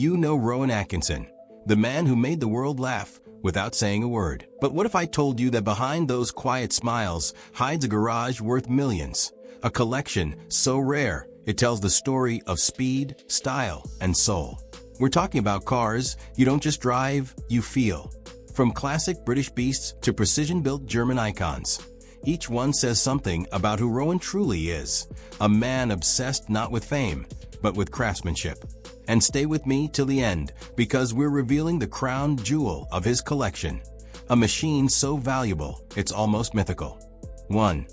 you know Rowan Atkinson, the man who made the world laugh without saying a word. But what if I told you that behind those quiet smiles hides a garage worth millions? A collection so rare, it tells the story of speed, style, and soul. We're talking about cars you don't just drive, you feel. From classic British beasts to precision-built German icons, each one says something about who Rowan truly is. A man obsessed not with fame, but with craftsmanship. And stay with me till the end, because we're revealing the crown jewel of his collection. A machine so valuable, it's almost mythical. 1.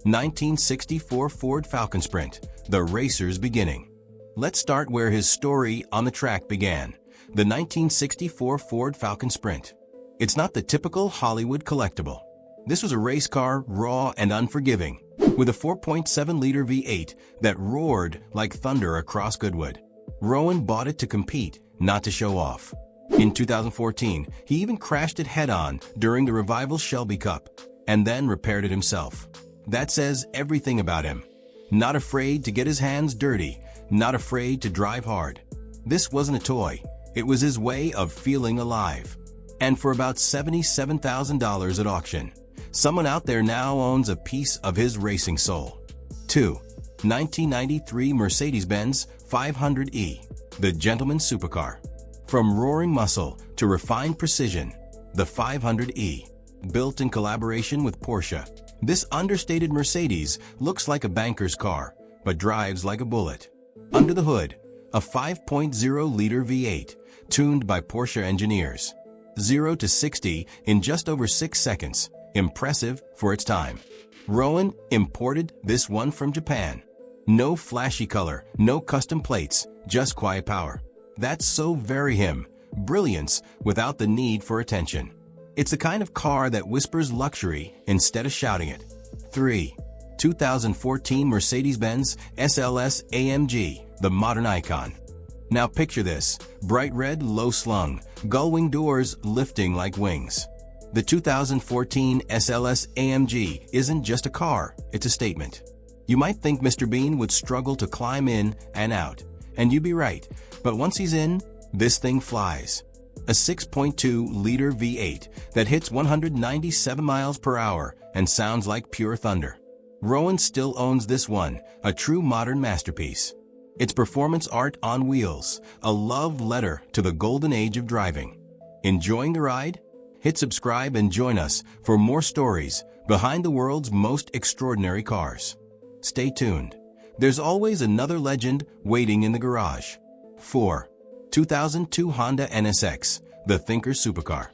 1964 Ford Falcon Sprint, the racer's beginning. Let's start where his story on the track began. The 1964 Ford Falcon Sprint. It's not the typical Hollywood collectible. This was a race car, raw and unforgiving, with a 4.7-liter V8 that roared like thunder across Goodwood. Rowan bought it to compete, not to show off. In 2014, he even crashed it head-on during the Revival Shelby Cup, and then repaired it himself. That says everything about him. Not afraid to get his hands dirty, not afraid to drive hard. This wasn't a toy. It was his way of feeling alive. And for about $77,000 at auction, someone out there now owns a piece of his racing soul. 2. 1993 Mercedes-Benz 500e, the gentleman's supercar. From roaring muscle to refined precision, the 500e, built in collaboration with Porsche. This understated Mercedes looks like a banker's car, but drives like a bullet. Under the hood, a 5.0-liter V8, tuned by Porsche engineers. 0 to 60 in just over 6 seconds. Impressive for its time. Rowan imported this one from Japan. No flashy color, no custom plates, just quiet power. That's so very him. Brilliance without the need for attention. It's the kind of car that whispers luxury instead of shouting it. 3. 2014 Mercedes-Benz SLS AMG, the modern icon. Now picture this, bright red, low-slung, gull-wing doors lifting like wings. The 2014 SLS AMG isn't just a car, it's a statement. You might think Mr. Bean would struggle to climb in and out, and you'd be right, but once he's in, this thing flies. A 6.2-liter V8 that hits 197 miles per hour and sounds like pure thunder. Rowan still owns this one, a true modern masterpiece. It's performance art on wheels, a love letter to the golden age of driving. Enjoying the ride? Hit subscribe and join us for more stories behind the world's most extraordinary cars. Stay tuned. There's always another legend waiting in the garage. 4. 2002 Honda NSX, the thinker's supercar.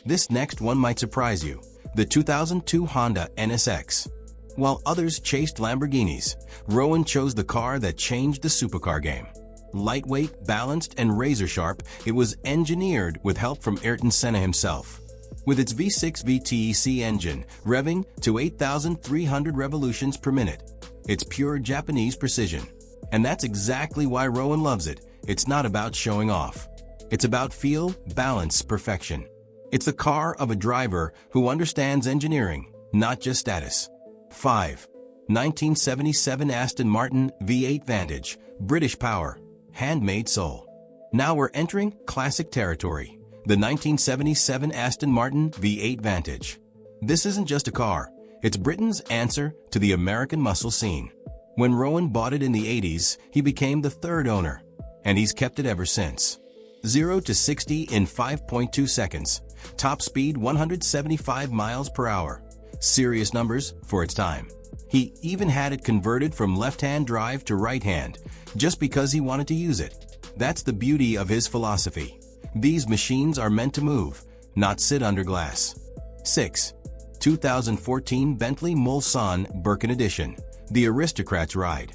This next one might surprise you. The 2002 Honda NSX. While others chased Lamborghinis, Rowan chose the car that changed the supercar game. Lightweight, balanced, and razor-sharp, it was engineered with help from Ayrton Senna himself. With its V6 VTEC engine revving to 8,300 revolutions per minute, it's pure Japanese precision. And that's exactly why Rowan loves it. It's not about showing off. It's about feel, balance, perfection. It's the car of a driver who understands engineering, not just status. 5. 1977 Aston Martin V8 Vantage, British power, handmade soul. Now we're entering classic territory. The 1977 Aston Martin V8 Vantage. This isn't just a car, it's Britain's answer to the American muscle scene. When Rowan bought it in the 80s, he became the third owner, and he's kept it ever since. 0 to 60 in 5.2 seconds. Top speed 175 miles per hour. Serious numbers for its time. He even had it converted from left-hand drive to right-hand, just because he wanted to use it. That's the beauty of his philosophy. These machines are meant to move, not sit under glass. 6. 2014 Bentley Mulsanne Birkin Edition, the aristocrat's ride.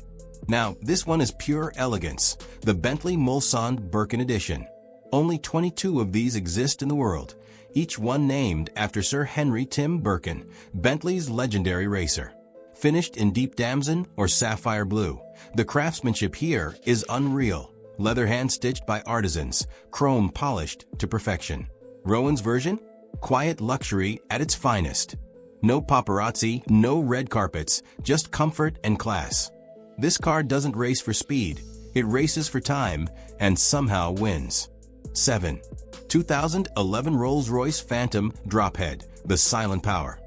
Now, this one is pure elegance, the Bentley Mulsanne Birkin Edition. Only 22 of these exist in the world, each one named after Sir Henry Tim Birkin, Bentley's legendary racer. Finished in deep damson or sapphire blue, the craftsmanship here is unreal. Leather hand-stitched by artisans, chrome polished to perfection. Rowan's version? Quiet luxury at its finest. No paparazzi, no red carpets, just comfort and class. This car doesn't race for speed, It races for time and somehow wins. 7. 2011 Rolls-Royce Phantom Drophead, the silent power.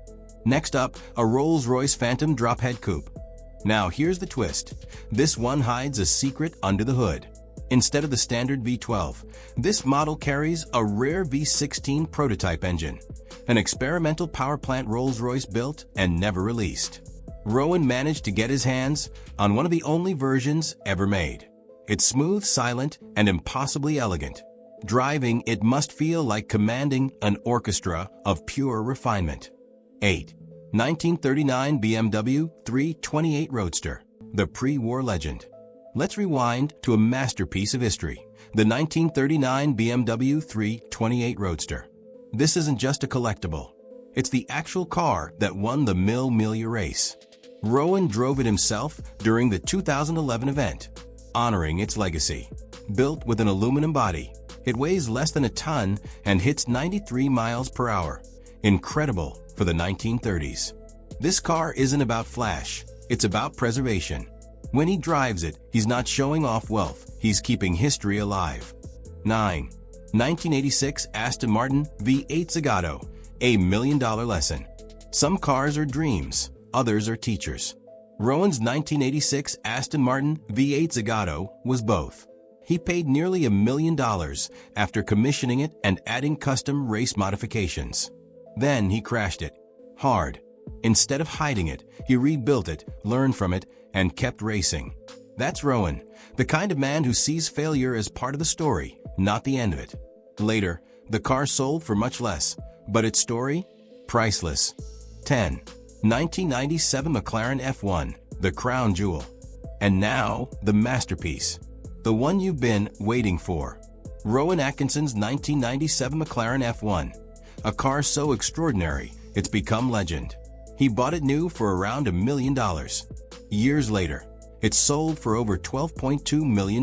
Next up, a Rolls-Royce Phantom Drophead Coupe. Now here's the twist. This one hides a secret under the hood. Instead of the standard V12, this model carries a rare V16 prototype engine, an experimental power plant Rolls-Royce built and never released. Rowan managed to get his hands on one of the only versions ever made. It's smooth, silent, and impossibly elegant. Driving it must feel like commanding an orchestra of pure refinement. 8. 1939 BMW 328 Roadster, the pre-war legend. Let's rewind to a masterpiece of history, the 1939 BMW 328 Roadster. This isn't just a collectible. It's the actual car that won the Mille Miglia race. Rowan drove it himself during the 2011 event, honoring its legacy. Built with an aluminum body, it weighs less than a ton and hits 93 miles per hour. Incredible for the 1930s. This car isn't about flash, it's about preservation. When he drives it, he's not showing off wealth, he's keeping history alive. 9. 1986 Aston Martin V8 Zagato, a $1 million lesson. Some cars are dreams, others are teachers. Rowan's 1986 Aston Martin V8 Zagato was both. He paid nearly $1 million after commissioning it and adding custom race modifications. Then he crashed it. Hard. Instead of hiding it, he rebuilt it, learned from it, and kept racing. That's Rowan, the kind of man who sees failure as part of the story, not the end of it. Later, the car sold for much less, but its story? Priceless. 10. 1997 McLaren F1, the crown jewel. And now, the masterpiece. The one you've been waiting for. Rowan Atkinson's 1997 McLaren F1. A car so extraordinary, it's become legend. He bought it new for around $1 million. Years later, it sold for over $12.2 million.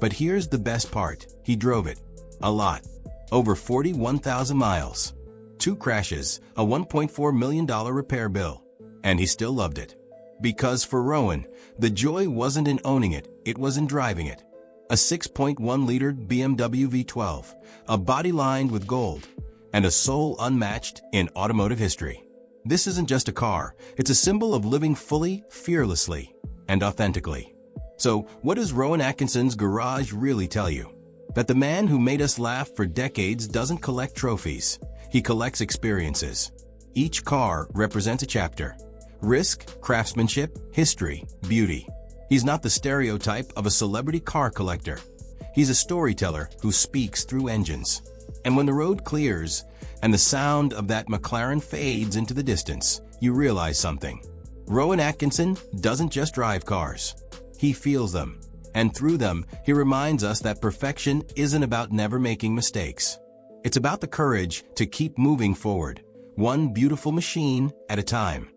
But here's the best part. He drove it. A lot. Over 41,000 miles. 2 crashes, a $1.4 million repair bill. And he still loved it. Because for Rowan, the joy wasn't in owning it, it was in driving it. A 6.1-liter BMW V12, a body lined with gold, and a soul unmatched in automotive history. This isn't just a car, it's a symbol of living fully, fearlessly, and authentically. So, what does Rowan Atkinson's garage really tell you? That the man who made us laugh for decades doesn't collect trophies, he collects experiences. Each car represents a chapter. Risk, craftsmanship, history, beauty. He's not the stereotype of a celebrity car collector. He's a storyteller who speaks through engines. And when the road clears and the sound of that McLaren fades into the distance, you realize something. Rowan Atkinson doesn't just drive cars. He feels them. And through them, he reminds us that perfection isn't about never making mistakes. It's about the courage to keep moving forward, one beautiful machine at a time.